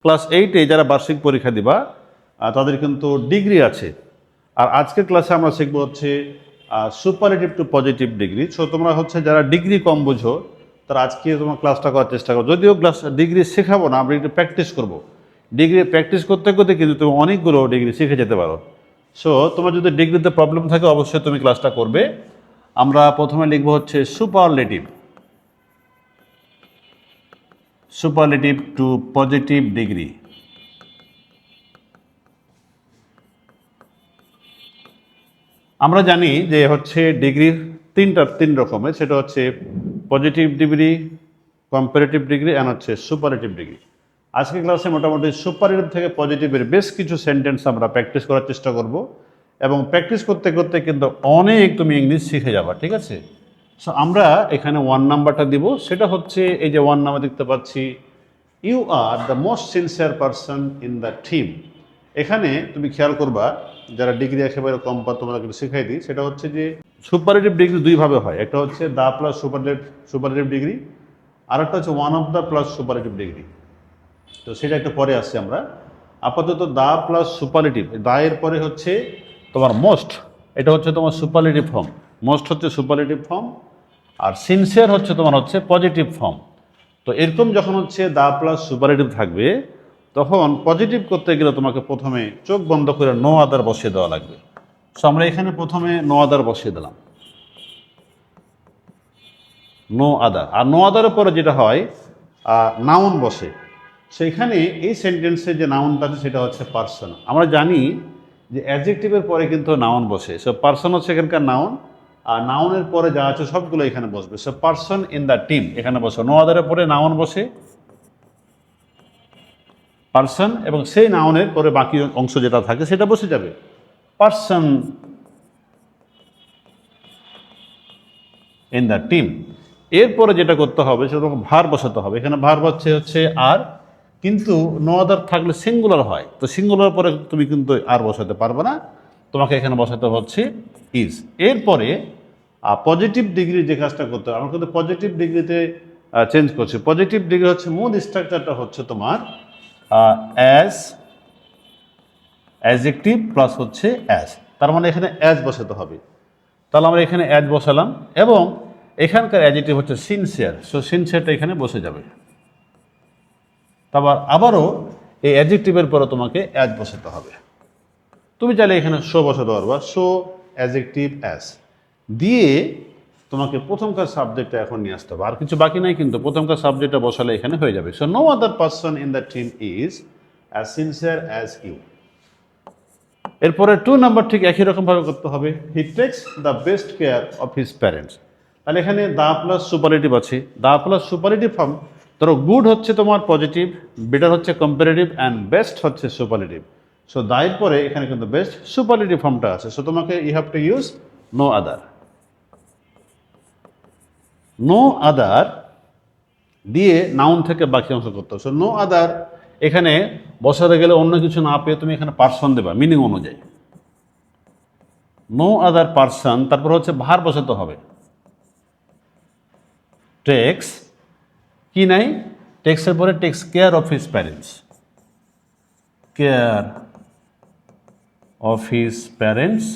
Class 8-এ যারা বার্ষিক পরীক্ষা দিবা তাদের কিন্তু ডিগ্রি আছে। আর আজকের ক্লাসে আমরা শিখবো হচ্ছে superlative to positive degree. So তোমরা হচ্ছে যারা ডিগ্রি কম বুঝো তারা আজকে তোমার ক্লাসটা করার চেষ্টা করো। যদিও ক্লাস ডিগ্রি শেখাবো না, আমরা একটু প্র্যাকটিস করবো। ডিগ্রি প্র্যাকটিস করতে করতে কিন্তু তুমি অনেকগুলো ডিগ্রি শিখে যেতে পারো। সো তোমার যদি ডিগ্রিতে প্রবলেম থাকে অবশ্যই তুমি ক্লাসটা করবে। আমরা প্রথমে লিখবো হচ্ছে সুপারলেটিভ টু পজিটিভ ডিগ্রি। আমরা জানি যে হচ্ছে ডিগ্রির তিন রকমের, সেটা হচ্ছে positive degree, comparative degree and হচ্ছে সুপারলেটিভ ডিগ্রি। আজকের ক্লাসে মোটামুটি সুপারলেটিভ থেকে পজিটিভের বেশ কিছু সেন্টেন্স আমরা প্র্যাকটিস করার চেষ্টা করব, এবং প্র্যাকটিস করতে করতে কিন্তু অনেক তুমি ইংলিশ শিখে যাবা, ঠিক আছে? সো আমরা এখানে 1 নাম্বারটা দিব, সেটা হচ্ছে এই যে 1 নাম্বার দেখতে পাচ্ছি, you are the most sincere person in the team. এখানে তুমি খেয়াল করবা, যারা ডিগ্রি একেবারে কম পা তোমরা কিন্তু শিখাই দিই, সেটা হচ্ছে যে সুপারলেটিভ ডিগ্রি দুইভাবে হয়। একটা হচ্ছে দা প্লাস সুপারলেটিভ ডিগ্রি, আর একটা হচ্ছে one of the plus superlative degree. তো সেটা একটু পরে আসছি আমরা। আপাতত দা প্লাস সুপারলেটিভ, দা এর পরে হচ্ছে তোমার মোস্ট, এটা হচ্ছে তোমার সুপারলেটিভ ফর্ম। মোস্ট হচ্ছে সুপারলেটিভ ফর্ম, আর সিনসিয়ার হচ্ছে তোমার হচ্ছে পজিটিভ ফর্ম। তো এরকম যখন হচ্ছে দা প্লাস সুপারলেটিভ থাকবে, তখন পজিটিভ করতে গেলে তোমাকে প্রথমে চোখ বন্ধ করে নো আদার বসিয়ে দেওয়া লাগবে। সো আমরা এখানে প্রথমে নো আদার বসিয়ে দিলাম, নো আদার। আর নো আদারের পরে যেটা হয় নাউন বসে। সেইখানে এই সেন্টেন্সে যে নাউনটা আছে সেটা হচ্ছে পার্সন। আমরা জানি যে অ্যাডজেক্টিভের পরে কিন্তু নাউন বসে। সো পার্সন হচ্ছে এখানকার নাউন, আর নাউনের পরে যা আছে সবগুলো এখানে বসবে। So person in the team এখানে বসে, নো আদারের পরে নাউন বসে পার্সন, এবং সেই নাউনের পরে বাকি অংশ যেটা থাকে সেটা বসে যাবে, পার্সন ইন দ্য টিম। এরপরে যেটা করতে হবে সেটা তোমাকে ভার বসাতে হবে। এখানে ভার হচ্ছে আর, কিন্তু নো আদার থাকলে সিঙ্গুলার হয়, তো সিঙ্গুলার পরে তুমি কিন্তু আর বসাতে পারবে না, তোমাকে এখানে বসাতে হচ্ছে ইজ। এরপরে পজিটিভ ডিগ্রি যে কাজটা করতে হবে, আমরা কিন্তু পজিটিভ ডিগ্রিতে চেঞ্জ করছি। পজিটিভ ডিগ্রি হচ্ছে মূল স্ট্রাকচারটা হচ্ছে তোমার অ্যাজ, অ্যাডজেক্টিভ প্লাস হচ্ছে অ্যাজ, তার মানে এখানে অ্যাজ বসাতে হবে। তাহলে আমরা এখানে অ্যাজ বসালাম, এবং এখানকার অ্যাডজেক্টিভ হচ্ছে সিনসিয়ার। সো সিনসিয়ারটা এখানে বসে যাবে। তারপর আবারও এই অ্যাডজেক্টিভের পরে তোমাকে অ্যাজ বসাতে হবে। তুমি চাইলে এখানে শো বসাতে পারবা, শো অ্যাডজেক্টিভ অ্যাজ দিয়ে তোমাকে প্রথমকার সাবজেক্টটা এখন নিয়ে আসতে হবে। আর কিছু বাকি নাই, কিন্তু প্রথমকার সাবজেক্টটা বসালে এখানে হয়ে যাবে। So no other person in the team is as sincere as you. এরপরে 2 নাম্বার ঠিক একই রকমভাবে করতে হবে, he takes the best care of his parents. তাহলে এখানে দা প্লাস সুপারলেটিভ আছে, দা প্লাস সুপারলেটিভ ফর্ম। ধরো গুড হচ্ছে তোমার পজিটিভ, বেটার হচ্ছে কম্পারেটিভ, অ্যান্ড বেস্ট হচ্ছে সুপারলেটিভ। সো দায়ের পরে এখানে কিন্তু বেস্ট সুপারলেটিভ ফর্মটা আছে। সো তোমাকে you have to use no other. No other দিয়ে নাউন থেকে বাকি অংশ করতে হবে। সো নো আদার এখানে বসাতে গেলে অন্য কিছু না পেয়ে তুমি এখানে পার্সন দেবা মিনিং অনুযায়ী। নো আদার পার্সন, তারপর হচ্ছে ভার বসাতে হবে, টেক্স, কি নাই, টেক্সের পরে text care of his parents, care of his parents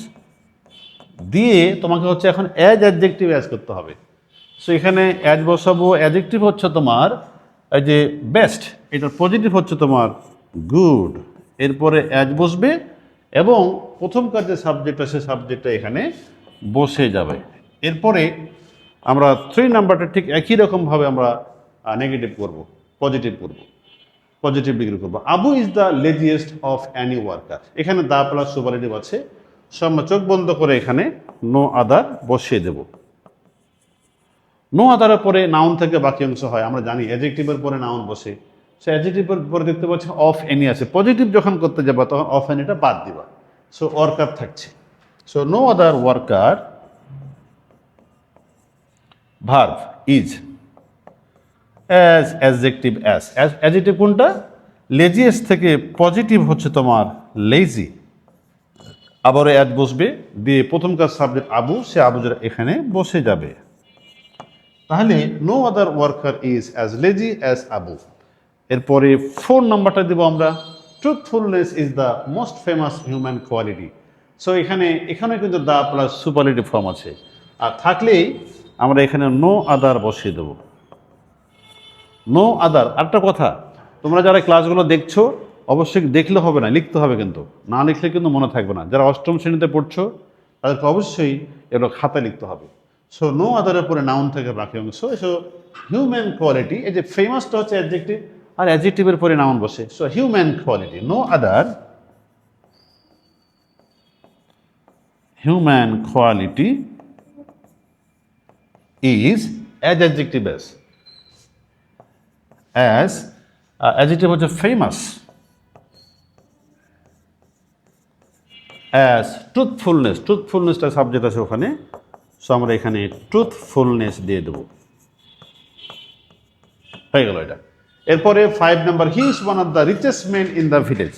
দিয়ে তোমাকে হচ্ছে এখন অ্যাজ অ্যাডজেক্টিভ অ্যাজ করতে হবে। সো এখানে অ্যাজ বসাবো, অ্যাডজেক্টিভ হচ্ছে তোমার এই যে বেস্ট, এটার পজিটিভ হচ্ছে তোমার গুড, এরপরে অ্যাজ বসবে, এবং প্রথমকার যে সাবজেক্টটা সে সাবজেক্টটা এখানে বসে যাবে। এরপরে আমরা 3 নাম্বারটা ঠিক একই রকমভাবে আমরা নেগেটিভ করব, পজিটিভ করব, পজিটিভ ডিগ্রি করবো। Abu is the লেজিয়েস্ট of Annie worker. এখানে দা প্লাস সুপারলেটিভ আছে, সব চোখ বন্ধ করে এখানে নো আদার বসিয়ে দেব। নো আদারের পরে নাউন থেকে বাকি অংশ হয়, আমরা জানি অ্যাডজেক্টিভের পরে নাউন বসে। সো অ্যাডজেক্টিভের পরে দেখতে পাচ্ছি অফ এনি আছে, পজিটিভ যখন করতে যাবা তখন অফ এনিটা বাদ দিবা। সো ওয়ার্কার থাকছে। So no other worker, verb is, as adjective as, adjective কোনটা, লেজিয়েস্ট থেকে পজিটিভ হচ্ছে তোমার লেজি, আবারও অ্যাজ বসবে দিয়ে প্রথমকার সাবজেক্ট আবু, সে আবু যেটা এখানে বসে যাবে। তাহলে no other worker is as lazy as Abu. এরপরে 4 নাম্বারটা দেবো আমরা, truthfulness is the most famous human quality. So এখানে কিন্তু দ্য প্লাস সুপারলেটিভ ফর্ম আছে, আর থাকলেই আমরা এখানে নো আদার বসিয়ে দেবো। No other. আরেকটা কথা, তোমরা যারা ক্লাসগুলো দেখছো অবশ্যই দেখলে হবে না, লিখতে হবে, কিন্তু না লিখলে কিন্তু মনে থাকবে না। যারা অষ্টম শ্রেণীতে পড়ছো তাদেরকে অবশ্যই এগুলো খাতায় লিখতে হবে। সো নো আদারের পরে নাউন থেকে বাকি অংশ। সো হিউম্যান কোয়ালিটি, এই যে ফেমাসটা হচ্ছে অ্যাডজেক্টিভ, আর অ্যাডজেক্টিভের পরে নাউন বসে। So human quality, no other human quality is as adjective as adjective হচ্ছে ফেমাস, অ্যাজ ট্রুথফুলনেস, ট্রুথফুলনেসটা সাবজেক্ট আছে ওখানে। সো আমরা এখানে ট্রুথফুলনেস দিয়ে দেবো, হয়ে গেল এটা। এরপরে 5 number, he is one of the richest man in the village.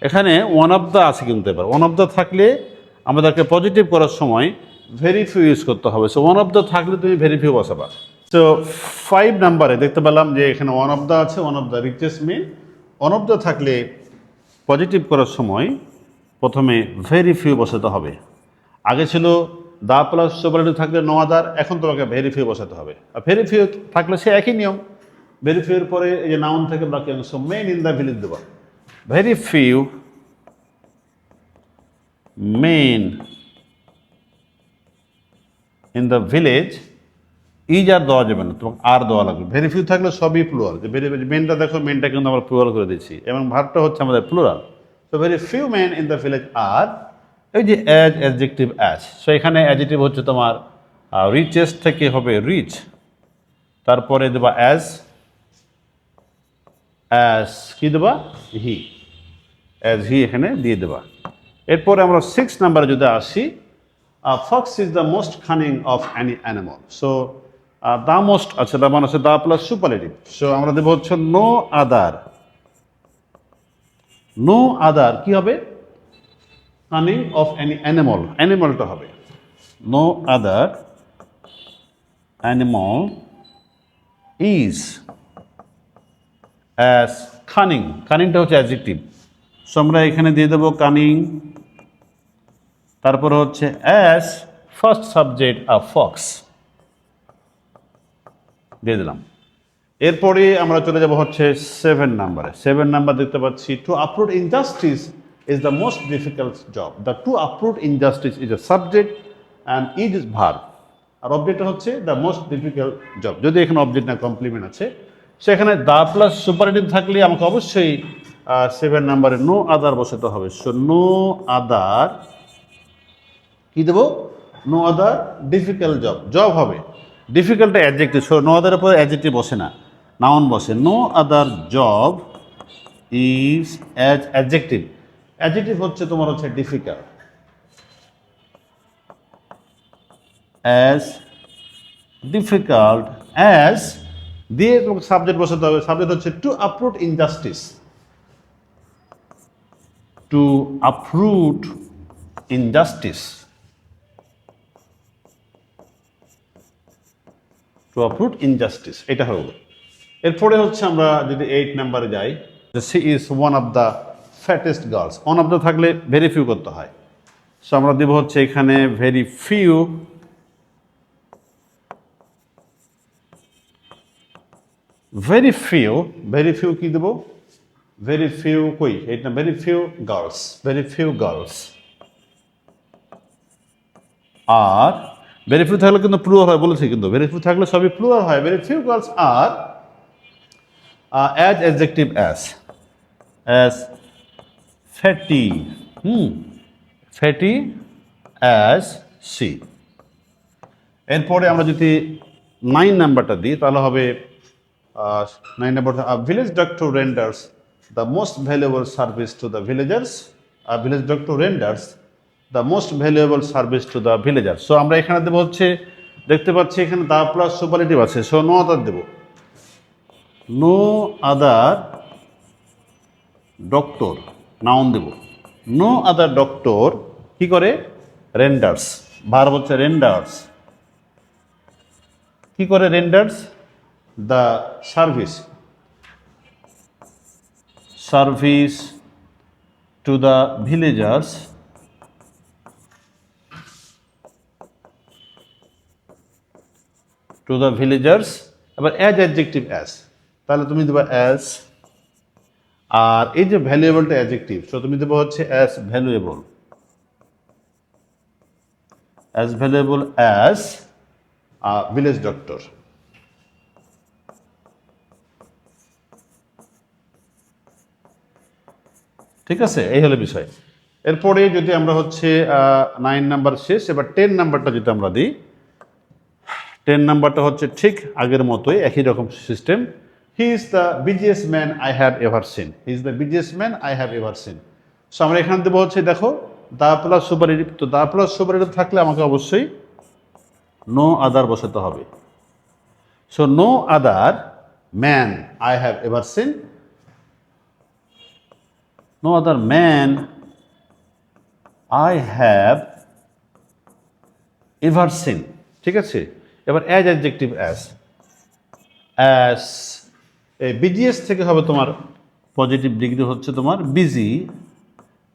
এখানে ওয়ান অফ দ্য আছে কিন্তু, এবার ওয়ান অফ দ্য থাকলে আমাদেরকে পজিটিভ করার সময় ভেরি ফিউ ইউজ করতে হবে। সো ওয়ান অফ দ্য থাকলে তুমি ভেরি ফিউ বসাবা। সো 5 নাম্বারে দেখতে পেলাম যে এখানে ওয়ান অফ দ্য আছে, one of the richest man. One of the থাকলে পজিটিভ করার সময় প্রথমে ভেরি ফিউ বসাতে হবে। আগে ছিল দা প্লাস সুপারলেটিভ থাকলে নো আদার, এখন তোমাকে ভেরি ফিউ বসাতে হবে। আর ভেরি ফিউ থাকলে সে একই নিয়ম, ভেরি ফিউর পরে এই যে নাউন থেকে বাকি অংশ মেন ইন দ্য ভিলেজ দেবা। Very few men in the village, is আর দেওয়া যাবে না, তোমাকে আর দেওয়া লাগবে। ভেরি ফিউ থাকলে সবই প্লুরাল, যে মেনটা দেখো, মেনটা কিন্তু আমরা প্লুরাল করে দিচ্ছি এবং ভার্বটা হচ্ছে আমাদের প্লুরাল। তো very few men in the village are, এই যে অ্যাজ অ্যাডজেক্টিভ অ্যাজ। সো এখানে অ্যাডজেক্টিভ হচ্ছে তোমার রিচেস্ট থেকে হবে রিচ, তারপরে দেবা অ্যাজ, অ্যাজ কি দেবা হি, অ্যাজ হি এখানে দিয়ে দেবা। এরপরে আমরা 6 নাম্বারে যদি আসি, fox is the most cunning of any animal. So the most আছে, দ্য মানে হচ্ছে দ্য প্লাস সুপারলেটিভ। সো আমরা দেবো হচ্ছে নো আদার, নো আদার কি হবে, কানিং অফ অ্যানি অ্যানিমাল, অ্যানিমালটা হবে no other animal is as cunning, কানিংটা হচ্ছে অ্যাডজেক্টিভ। সো আমরা এখানে দিয়ে দেবো কানিং, তারপর হচ্ছে অ্যাজ ফার্স্ট সাবজেক্ট আ ফক্স দিয়ে দিলাম। এরপরে আমরা চলে যাব হচ্ছে 7 নাম্বারে। 7 নাম্বার দেখতে পাচ্ছি, to uproot injustice is the most difficult job. The to uproot injustice is a subject and is is verb, আর অবজেক্টটা হচ্ছে দ্য মোস্ট ডিফিকাল্ট জব। যদি এখানে অবজেক্ট না কমপ্লিমেন্ট আছে, সেখানে দ্য প্লাস সুপারলেটিভ থাকলে আমাকে অবশ্যই 7 নাম্বারে নো আদার বসাতে হবে। সো নো আদার কি দেবো, no other difficult job, job হবে, ডিফিকাল্ট অ্যাডজেক্টিভ। সো নো আদারের পরে অ্যাডজেক্টিভ বসে না, নাউন বসে। No other job is as adjective, adjective হচ্ছে তোমার হচ্ছে ডিফিকাল্ট, অ্যাজ ডিফিকাল্ট অ্যাজ দিয়ে তোমাকে সাবজেক্ট বসাতে হবে। সাবজেক্ট হচ্ছে to uproot injustice, to uproot injustice, to uproot injustice, এটা হলো। এরপরে হচ্ছে আমরা যদি 8 নাম্বারে যাই, she is one of the fattest girls. One of the থাকলে ভেরি ফিউ করতে হয়। সো আমরা দেবো হচ্ছে এখানে very few, very few, very few কি দেবো, ভেরি ফিউ কই, এইটা very few girls, very few girls. আর ভেরি ফিউ থাকলে কিন্তু প্লুরাল হয় বলেছি, কিন্তু ভেরি ফিউ থাকলে সবই প্লুরাল হয়। Very few girls are as adjective as fatty, fatty as she. এরপরে আমরা যদি 9 নাম্বারটা দিই তাহলে হবে 9 number, village doctor renders the most valuable service to the villagers, village doctor renders the most valuable service to the villagers. So আমরা এখানে দেবো হচ্ছে, দেখতে পাচ্ছি এখানে দা প্লাস সুপারলেটিভ আছে। সো নো আদার দেবো, নো আদার ডক্টর, নাউন দেব। নো আদার ডক্টর কি করে, রেন্ডার্স, ভার্ব হচ্ছে রেন্ডার্স, কি করে renders the service, service to the villagers এবার অ্যাজ অ্যাডজেক্টিভ অ্যাজ, তাহলে তুমি দেবা অ্যাজ, আর এই যে ভ্যালুয়েবলটা অ্যাডজেক্টিভ, সো তুমি দেবা হচ্ছে as valuable as village doctor. ঠিক আছে, এই হলো বিষয়। এরপরে যদি আমরা হচ্ছে 9 নাম্বার শেষ, এবার 10 নাম্বারটা যদি আমরা দিই, 10 নাম্বারটা হচ্ছে ঠিক আগের মতোই, একই রকম system. He is the busiest man I have ever scene. So আমরা এখানে দেবো হচ্ছে, দেখো দা প্লাস সুপারলেটিভ, তো দা প্লাস সুপারলেটিভ থাকলে আমাকে অবশ্যই নো আদার বসাতে হবে। So no other man I have ever seen, no other man I have ever seen. ঠিক আছে, এবার অ্যাজ অ্যাডজেক্টিভ অ্যাজ বিজিএস থেকে হবে তোমার পজিটিভ ডিগ্রি হচ্ছে তোমার বিজি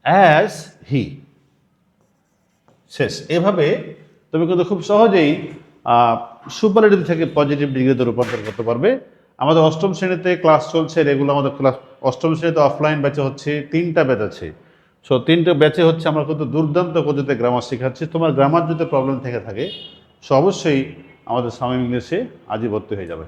অ্যাজ হি। শেষ। এভাবে তুমি কিন্তু খুব সহজেই সুপারলেটিভ থেকে পজিটিভ ডিগ্রিতে রূপান্তর করতে পারবে। আমাদের অষ্টম শ্রেণীতে ক্লাস চলছে রেগুলার, আমাদের ক্লাস অষ্টম শ্রেণীতে অফলাইন ব্যাচে হচ্ছে 3টা ব্যাচ আছে। সো 3টে ব্যাচে হচ্ছে আমরা কিন্তু দুর্দান্ত পদ্ধতিতে গ্রামার শেখাচ্ছি। তোমার গ্রামার যদি প্রবলেম থেকে থাকে, সো অবশ্যই আমাদের সাময়িক ইংলিশে আজই ভর্তি হয়ে যাবে।